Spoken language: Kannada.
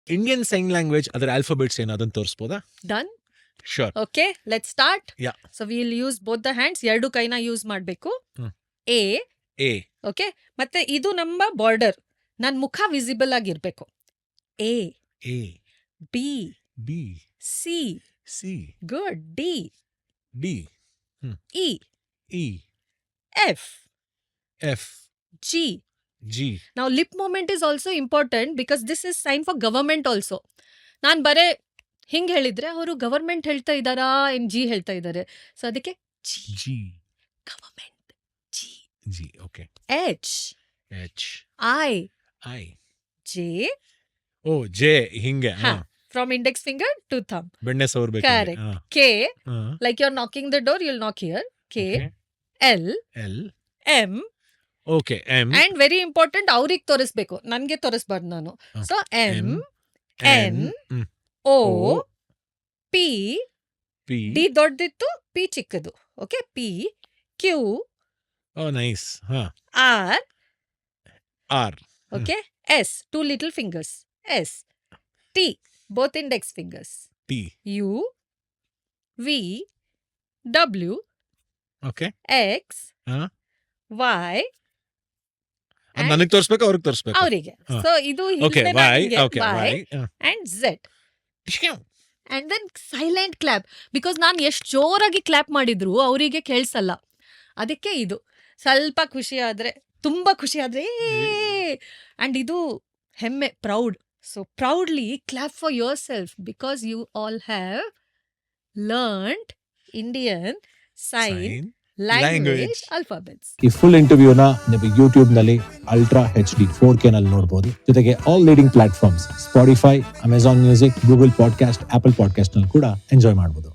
ಇಂಡಿಯನ್ ಸೈನ್ ಲ್ಯಾಂಗ್ವೇಜ್ ಅದರ ಆಲ್ಫಾಬೆಟ್ಸ್ ಏನು ಅದನ್ನ ತೋರಿಸ್ಬೋದಾ? Done. Sure. Okay, let's start. Yeah. So will use both the hands, ಎರಡು ಕೈನ ಯೂಸ್ ಮಾಡಬೇಕು. ಎ. ಎ. ಓಕೆ, ಮತ್ತೆ ಇದು ನಮ್ಮ ಬಾರ್ಡರ್. ನನ್ನ ಮುಖ ವಿಸಿಬಲ್ ಆಗಿರ್ಬೇಕು. A. A. B. B. C. C. Good. D. D. E. E. F. F. G. G. Now lip movement is also important because this is sign for government also. ನಾನು ಬರೇ ಹಿಂಗೆ ಹೇಳಿದ್ರೆ ಅವರು ಗವರ್ಮೆಂಟ್ ಹೇಳ್ತಾ ಇದ್ದಾರಾ ಏನ್ ಜಿ ಹೇಳ್ತಾ ಇದ್ದಾರೆ. ಸೊ ಅದಕ್ಕೆ G. G. Government. G. G. Okay. H. H. I. I. J. Oh J ಹಿಂಗೆ. From index finger to thumb. ಬೆಣ್ಣೆ ಸವರ್ಬೇಕು. Correct. K. Like you're knocking the door, you'll knock here. K. L. L. M. Okay. M. And very important, ಅವ್ರಿಗೆ ತೋರಿಸ್ಬೇಕು, ನನ್ಗೆ ತೋರಿಸ್ಬಾರ್ದು ನಾನು. So M. N. O. P. P. D ದೊಡ್ಡದಿತ್ತು, ಪಿ ಚಿಕ್ಕದು. Okay. P. Q. Oh nice. R. R. Okay. S, 2 little fingers. S. T, both index fingers. T. U. V. W. Okay. X. Y. ನನಗೆ ತೋರಿಸ್ಬೇಕು, ಅವ್ರಿಗೆ ತೋರಿಸ್ಬೇಕು. ಅವರಿಗೆ. ಸೊ ಇದು okay. Y. Okay. Y. And Z. And then silent clap, because ನಾನು ಎಷ್ಟು ಜೋರಾಗಿ ಕ್ಲಾಪ್ ಮಾಡಿದ್ರು ಅವರಿಗೆ ಕೇಳಿಸಲ್ಲ. ಅದಕ್ಕೆ ಇದು ಸ್ವಲ್ಪ ಖುಷಿ ಆದ್ರೆ, ತುಂಬಾ ಖುಷಿ ಆದ್ರೆ ಅಂಡ್ ಇದು ಹೆಮ್ಮೆ, proud. So proudly clap for yourself because you all have learned Indian sign language alphabets. ಈ ಫುಲ್ ಇಂಟರ್ವ್ಯೂನ ನೀವು ಯೂಟ್ಯೂಬ್ ನಲ್ಲಿ ಅಲ್ಟ್ರಾ HD 4K ನಲ್ಲಿ ನೋಡಬಹುದು. ಜೊತೆಗೆ all leading platforms Spotify, Amazon Music, Google Podcast, Apple Podcast ನಲ್ಲಿ ಕೂಡ ಎಂಜಾಯ್ ಮಾಡಬಹುದು.